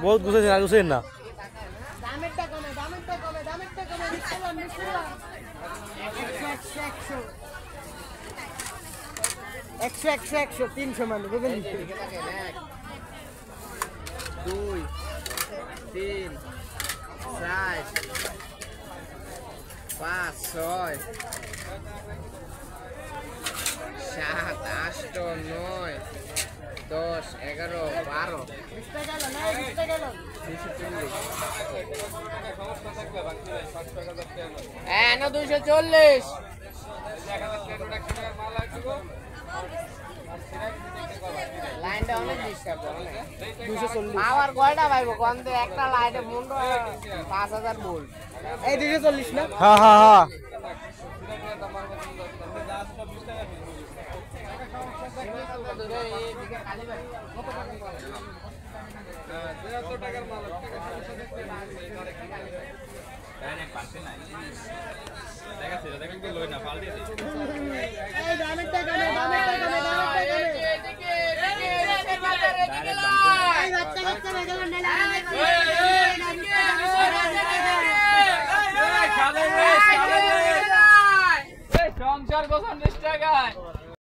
বহুত গুছাইছেন আর গুছাইন না দামেরটা কমে বিসমিল্লাহ 100 300 মানে বুঝলেন 2 3 4 5 6 7 8 9 10 11 12 হ্যাঁ না 240 লাইনটা অনেক ডিস্টার্ব আবার কয়টা পাইবো কোন তো একটা লাইটে মুন্ড 5000 ভোল্ট এই 240 না হ্যাঁ হ্যাঁ হ্যাঁ দেখা ছিল দেখেন কি লই না পাল্টে